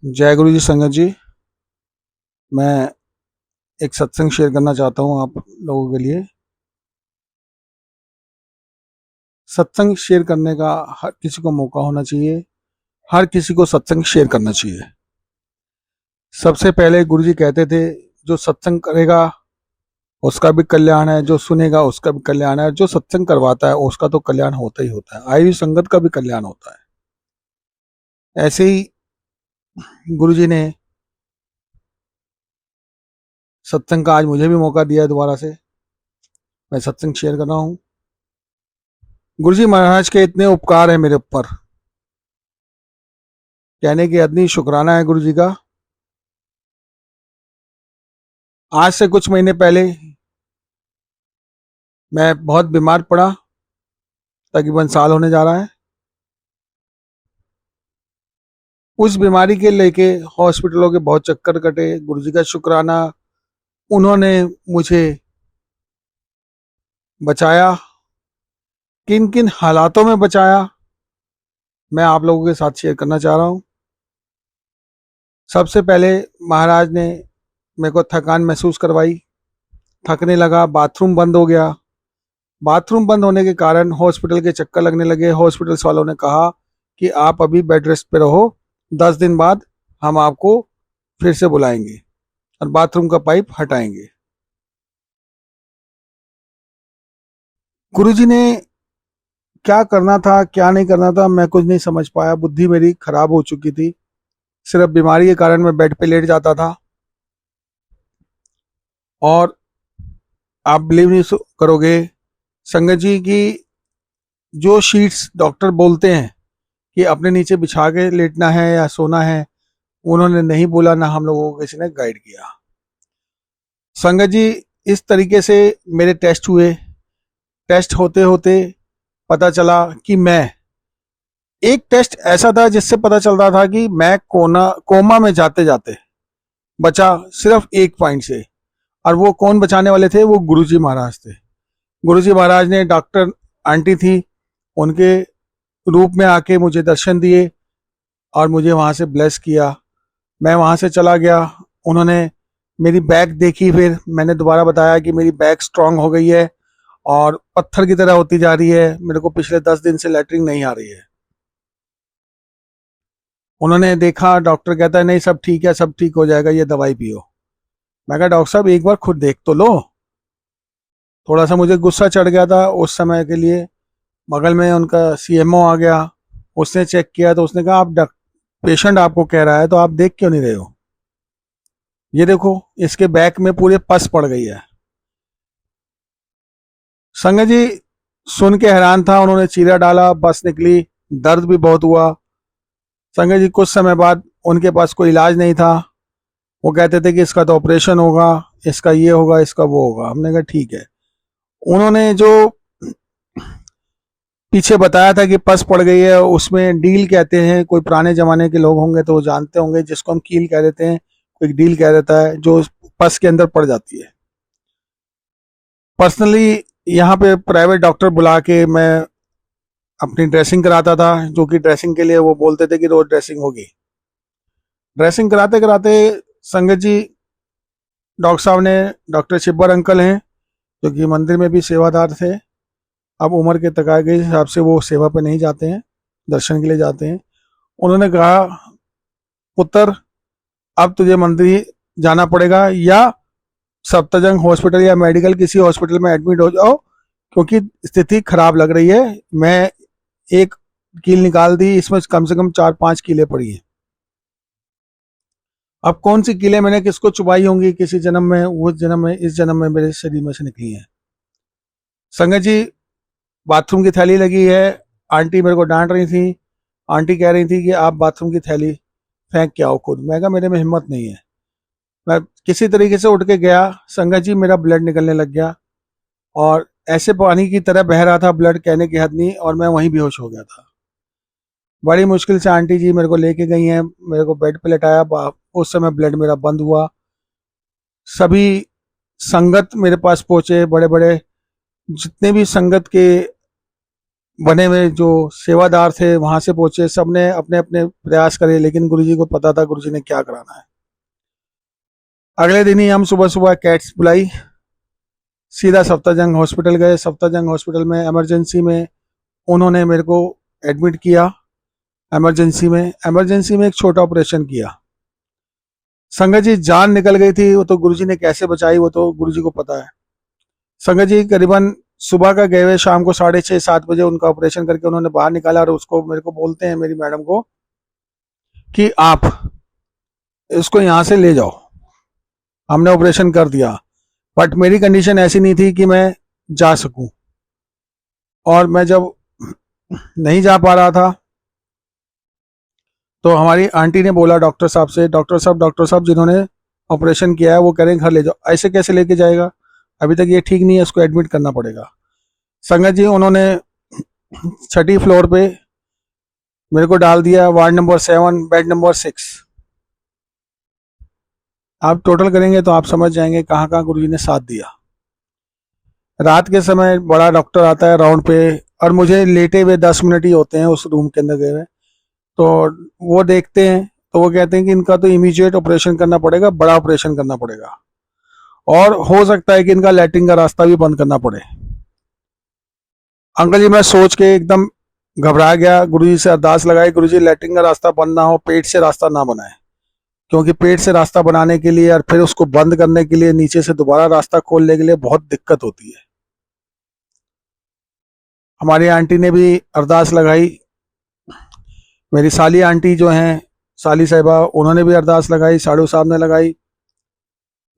जय गुरु जी संगत जी। मैं एक सत्संग शेयर करना चाहता हूँ आप लोगों के लिए। सत्संग शेयर करने का हर किसी को मौका होना चाहिए। हर किसी को सत्संग शेयर करना चाहिए। सबसे पहले गुरु जी कहते थे, जो सत्संग करेगा उसका भी कल्याण है, जो सुनेगा उसका भी कल्याण है, जो सत्संग करवाता है उसका तो कल्याण होता ही होता है, आई हुई संगत का भी कल्याण होता है। ऐसे ही गुरु जी ने सत्संग का आज मुझे भी मौका दिया है दोबारा से। मैं सत्संग शेयर कर रहा हूँ। गुरु जी महाराज के इतने उपकार है मेरे ऊपर, कहने की आदमी शुक्राना है गुरु जी का। आज से कुछ महीने पहले मैं बहुत बीमार पड़ा। तकरीबन साल होने जा रहा है। उस बीमारी के लेके हॉस्पिटलों के बहुत चक्कर कटे। गुरु जी का शुक्राना, उन्होंने मुझे बचाया। किन किन हालातों में बचाया मैं आप लोगों के साथ शेयर करना चाह रहा हूँ। सबसे पहले महाराज ने मेरे को थकान महसूस करवाई, थकने लगा, बाथरूम बंद हो गया। बाथरूम बंद होने के कारण हॉस्पिटल के चक्कर लगने लगे। हॉस्पिटल्स वालों ने कहा कि आप अभी बेड रेस्ट पे रहो, 10 दिन बाद हम आपको फिर से बुलाएंगे और बाथरूम का पाइप हटाएंगे। गुरुजी ने क्या करना था क्या नहीं करना था मैं कुछ नहीं समझ पाया। बुद्धि मेरी खराब हो चुकी थी। सिर्फ बीमारी के कारण मैं बेड पे लेट जाता था। और आप बिलीव नहीं करोगे संगत जी की, जो शीट्स डॉक्टर बोलते हैं कि अपने नीचे बिछा के लेटना है या सोना है, उन्होंने नहीं बोला, ना हम लोगों को किसी ने गाइड किया। संगत जी, इस तरीके से मेरे टेस्ट हुए। टेस्ट होते होते पता चला कि मैं, एक टेस्ट ऐसा था जिससे पता चलता था कि मैं कोमा में जाते जाते बचा सिर्फ एक पॉइंट से। और वो कौन बचाने वाले थे? वो गुरुजी महाराज थे। गुरुजी महाराज ने, डॉक्टर आंटी थी, उनके रूप में आके मुझे दर्शन दिए और मुझे वहां से ब्लेस किया। मैं वहां से चला गया। उन्होंने मेरी बैक देखी, फिर मैंने दोबारा बताया कि मेरी बैक स्ट्रांग हो गई है और पत्थर की तरह होती जा रही है। मेरे को पिछले 10 दिन से लैटरिन नहीं आ रही है। उन्होंने देखा, डॉक्टर कहता है नहीं सब ठीक है, सब ठीक हो जाएगा, ये दवाई पियो। मैं कहा डॉक्टर साहब एक बार खुद देख तो लो। थोड़ा सा मुझे गुस्सा चढ़ गया था उस समय के लिए। बगल में उनका सीएमओ आ गया। उसने चेक किया तो उसने कहा आप पेशेंट आपको कह रहा है तो आप देख क्यों नहीं रहे हो? ये देखो, इसके बैक में पूरे पस पड़ गई है। संगत जी सुन के हैरान था। उन्होंने चीरा डाला, बस निकली। दर्द भी बहुत हुआ। संगत जी कुछ समय बाद उनके पास कोई इलाज नहीं था। वो कहते थे कि इसका तो ऑपरेशन होगा, इसका ये होगा, इसका वो होगा। हमने कहा ठीक है। उन्होंने जो पीछे बताया था कि पस पड़ गई है, उसमें डील कहते हैं, कोई पुराने जमाने के लोग होंगे तो वो जानते होंगे, जिसको हम कील कह देते हैं, कोई डील कह देता है, जो पस के अंदर पड़ जाती है। पर्सनली यहाँ पे प्राइवेट डॉक्टर बुला के मैं अपनी ड्रेसिंग कराता था, जो कि ड्रेसिंग के लिए वो बोलते थे कि रोज ड्रेसिंग होगी। ड्रेसिंग कराते कराते संगत जी, डॉक्टर साहब ने, डॉक्टर शिब्बर अंकल हैं जो कि मंदिर में भी सेवादार थे, अब उम्र के तकाए के हिसाब से वो सेवा पे नहीं जाते हैं, दर्शन के लिए जाते हैं। उन्होंने कहा पुत्र अब तुझे मंदिर जाना पड़ेगा, या सप्तजंग हॉस्पिटल या मेडिकल किसी हॉस्पिटल में एडमिट हो जाओ, क्योंकि स्थिति खराब लग रही है। मैं एक कील निकाल दी, इसमें कम से कम 4-5 कीलें पड़ी हैं। अब कौन सी कीलें मैंने किसको चुबाई होंगी किसी जन्म में, उस जन्म में, इस जन्म में मेरे शरीर में से निकली हैं। संगत जी बाथरूम की थैली लगी है। आंटी मेरे को डांट रही थी। आंटी कह रही थी कि आप बाथरूम की थैली फेंक के आओ खुद। मैं कहा मेरे में हिम्मत नहीं है। मैं किसी तरीके से उठ के गया। संगत जी मेरा ब्लड निकलने लग गया और ऐसे पानी की तरह बह रहा था ब्लड, कहने की हद नहीं, और मैं वहीं बेहोश हो गया था। बड़ी मुश्किल से आंटी जी मेरे को लेके गई हैं, मेरे को बेड पे लेटाया। उस समय ब्लड मेरा बंद हुआ। सभी संगत मेरे पास पहुंचे, बड़े बड़े जितने भी संगत के बने हुए जो सेवादार थे वहां से पहुंचे, सबने अपने अपने प्रयास करे, लेकिन गुरुजी को पता था गुरुजी ने क्या कराना है। अगले दिन ही हम सुबह सुबह कैट्स बुलाई, सीधा सफ्दरजंग हॉस्पिटल गए। सफ्दरजंग हॉस्पिटल में इमरजेंसी में उन्होंने मेरे को एडमिट किया। इमरजेंसी में एक छोटा ऑपरेशन किया। संगत जी, जान निकल गई थी, वो तो गुरुजी ने कैसे बचाई वो तो गुरुजी को पता है। संगत जी, करीबन सुबह का गए हुए, शाम को 6:30-7 बजे उनका ऑपरेशन करके उन्होंने बाहर निकाला, और उसको मेरे को बोलते हैं, मेरी मैडम को, कि आप इसको यहाँ से ले जाओ, हमने ऑपरेशन कर दिया। बट मेरी कंडीशन ऐसी नहीं थी कि मैं जा सकूं, और मैं जब नहीं जा पा रहा था तो हमारी आंटी ने बोला डॉक्टर साहब से, डॉक्टर साहब जिन्होंने ऑपरेशन किया है वो कह रहे हैं घर ले जाओ। ऐसे कैसे लेके जाएगा, अभी तक ये ठीक नहीं है, इसको एडमिट करना पड़ेगा। संगत जी, उन्होंने 6ठी फ्लोर पे मेरे को डाल दिया, वार्ड नंबर 7, बेड नंबर 6। आप टोटल करेंगे तो आप समझ जाएंगे कहाँ कहाँ गुरुजी ने साथ दिया। रात के समय बड़ा डॉक्टर आता है राउंड पे, और मुझे लेटे हुए 10 मिनट ही होते हैं उस रूम के अंदर गए हुए, तो वो देखते हैं, तो वो कहते हैं कि इनका तो इमीडिएट ऑपरेशन करना पड़ेगा, बड़ा ऑपरेशन करना पड़ेगा, और हो सकता है कि इनका लैट्रिन का रास्ता भी बंद करना पड़े। अंकल जी, मैं सोच के एकदम घबरा गया, गुरुजी से अरदास लगाई, गुरुजी लैट्रिन का रास्ता बंद ना हो, पेट से रास्ता ना बनाए, क्योंकि पेट से रास्ता बनाने के लिए और फिर उसको बंद करने के लिए, नीचे से दोबारा रास्ता खोलने के लिए बहुत दिक्कत होती है। हमारी आंटी ने भी अरदास लगाई, मेरी साली आंटी जो हैं, साली साहिबा, उन्होंने भी अरदास लगाई, साड़ू साहब ने लगाई।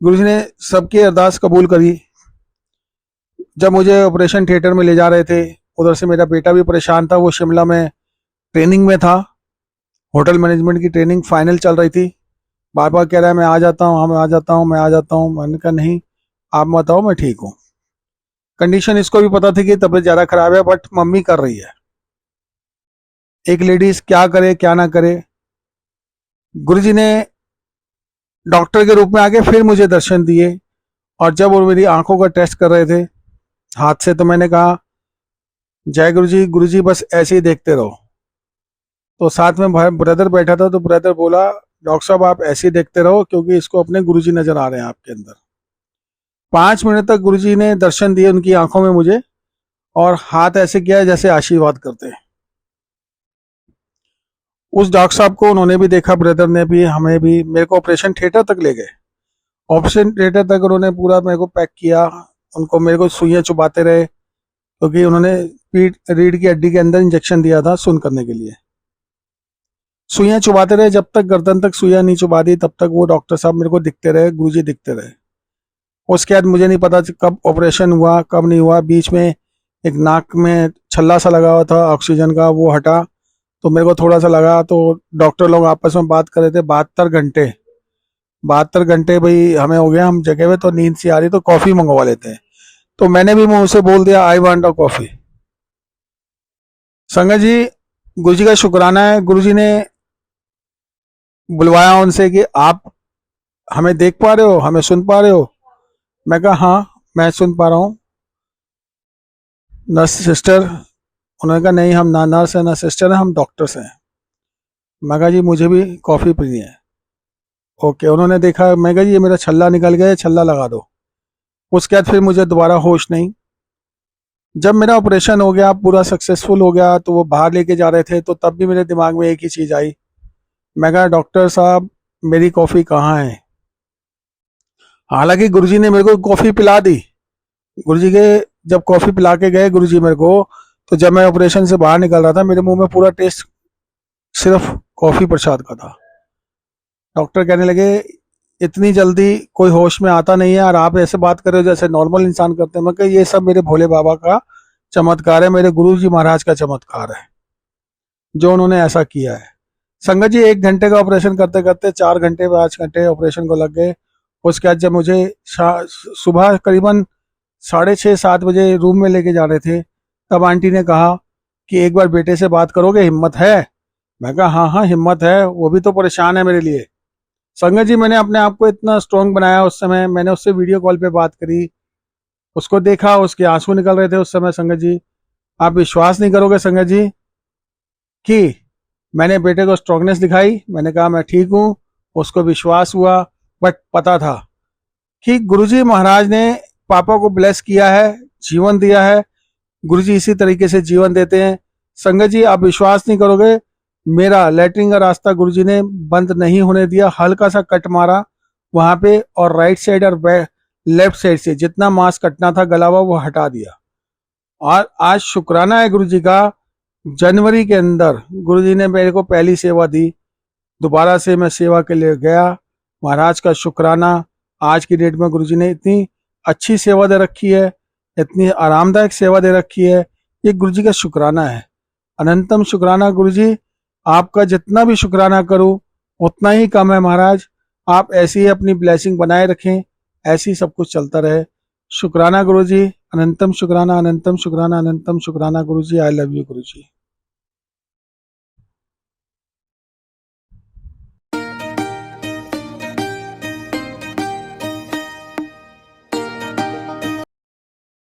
गुरुजी ने सबकी अरदास कबूल करी। जब मुझे ऑपरेशन थिएटर में ले जा रहे थे, उधर से मेरा बेटा भी परेशान था, वो शिमला में ट्रेनिंग में था, होटल मैनेजमेंट की ट्रेनिंग फाइनल चल रही थी। बार बार कह रहा है मैं आ जाता हूँ, मैं आ जाता हूँ, मैं आ जाता हूँ। मैंने कहा नहीं, आप मत आओ, मैं ठीक हूँ। कंडीशन इसको भी पता थी कि तबीयत ज़्यादा खराब है, बट मम्मी कर रही है। एक लेडीज क्या करे क्या ना करे। गुरुजी ने डॉक्टर के रूप में आके फिर मुझे दर्शन दिए, और जब वो मेरी आंखों का टेस्ट कर रहे थे हाथ से, तो मैंने कहा जय गुरुजी, गुरुजी बस ऐसे ही देखते रहो। तो साथ में ब्रदर बैठा था, तो ब्रदर बोला डॉक्टर साहब आप ऐसे ही देखते रहो, क्योंकि इसको अपने गुरुजी नजर आ रहे हैं आपके अंदर। 5 मिनट तक गुरुजी ने दर्शन दिए उनकी आंखों में मुझे, और हाथ ऐसे किया जैसे आशीर्वाद करते हैं। उस डॉक्टर साहब को उन्होंने भी देखा, ब्रदर ने भी, हमें भी, मेरे को ऑपरेशन थिएटर तक ले गए। ऑपरेशन थिएटर तक उन्होंने पूरा मेरे को पैक किया, उनको मेरे को सुइयां चुबाते रहे, क्योंकि उन्होंने पीठ रीढ़ की हड्डी के अंदर इंजेक्शन दिया था सुन करने के लिए। सुइयां चुबाते रहे, जब तक गर्दन तक सुइयां नहीं चुबा दी तब तक वो डॉक्टर साहब मेरे को दिखते रहे, गुरुजी दिखते रहे। उसके बाद मुझे नहीं पता कब ऑपरेशन हुआ कब नहीं हुआ। बीच में एक नाक में छल्ला सा लगा हुआ था ऑक्सीजन का, वो हटा, तो मेरे को थोड़ा सा लगा, तो डॉक्टर लोग आपस में बात कर रहे थे। 72 घंटे भाई हमें हो गया, हम जगह हुए, तो नींद सी आ रही, तो कॉफी मंगवा लेते हैं। तो मैंने भी मुंह से बोल दिया आई वांट अ कॉफी। संगत जी, गुरुजी का शुक्राना है, गुरुजी ने बुलवाया उनसे कि आप हमें देख पा रहे हो, हमें सुन पा रहे हो। मैं कहा हाँ मैं सुन पा रहा हूँ। नर्स सिस्टर, उन्होंने कहा नहीं हम ना नर्स है ना सिस्टर है, हम डॉक्टर्स हैं। मैं कहा जी मुझे भी कॉफ़ी पीनी है। ओके, उन्होंने देखा, मैं कहा जी ये मेरा छल्ला निकल गया है, छल्ला लगा दो। उसके बाद फिर मुझे दोबारा होश नहीं। जब मेरा ऑपरेशन हो गया, पूरा सक्सेसफुल हो गया, तो वो बाहर लेके जा रहे थे, तो तब भी मेरे दिमाग में एक ही चीज़ आई। मैं कहा डॉक्टर साहब मेरी कॉफ़ी कहाँ है। हालांकि गुरुजी ने मेरे को कॉफ़ी पिला दी। गुरुजी के जब कॉफ़ी पिला के गए गुरुजी मेरे को, तो जब मैं ऑपरेशन से बाहर निकल रहा था, मेरे मुंह में पूरा टेस्ट सिर्फ कॉफ़ी प्रसाद का था। डॉक्टर कहने लगे इतनी जल्दी कोई होश में आता नहीं है, और आप ऐसे बात कर रहे हो जैसे नॉर्मल इंसान करते हैं। मैं कहा ये सब मेरे भोले बाबा का चमत्कार है, मेरे गुरु जी महाराज का चमत्कार है जो उन्होंने ऐसा किया है। संगत जी, 1 घंटे का ऑपरेशन करते करते 4 घंटे 5 घंटे ऑपरेशन को लग गए। उसके बाद जब मुझे सुबह करीबन 6:30-7 बजे रूम में लेके जा रहे थे, तब आंटी ने कहा कि एक बार बेटे से बात करोगे, हिम्मत है। मैं कहा हाँ हाँ हिम्मत है, वो भी तो परेशान है मेरे लिए। संगत जी, मैंने अपने आप को इतना स्ट्रांग बनाया। उस समय मैंने उससे वीडियो कॉल पे बात करी, उसको देखा, उसके आंसू निकल रहे थे उस समय। संगत जी, आप विश्वास नहीं करोगे संगत जी कि मैंने बेटे को स्ट्रांगनेस दिखाई, मैंने कहा मैं ठीक हूँ, उसको विश्वास हुआ। बट पता था कि गुरुजी महाराज ने पापा को ब्लेस किया है, जीवन दिया है। गुरुजी इसी तरीके से जीवन देते हैं। संगत जी आप विश्वास नहीं करोगे, मेरा लेटरिन का रास्ता गुरुजी ने बंद नहीं होने दिया। हल्का सा कट मारा वहां पे, और राइट साइड और लेफ्ट साइड से जितना मांस कटना था गला हुआ वो हटा दिया। और आज शुक्राना है गुरुजी का, जनवरी के अंदर गुरुजी ने मेरे को पहली सेवा दी, दोबारा से मैं सेवा के लिए गया। महाराज का शुक्राना। आज की डेट में गुरुजी ने इतनी अच्छी सेवा दे रखी है, इतनी आरामदायक सेवा दे रखी है, ये गुरुजी का शुक्राना है। अनंतम शुक्राना गुरुजी, आपका जितना भी शुक्राना करूं उतना ही कम है महाराज। आप ऐसी ही अपनी ब्लेसिंग बनाए रखें, ऐसे ही सब कुछ चलता रहे। शुक्राना गुरुजी, अनंतम शुक्राना, अनंतम शुक्राना, अनंतम शुक्राना गुरुजी। I love you Guruji.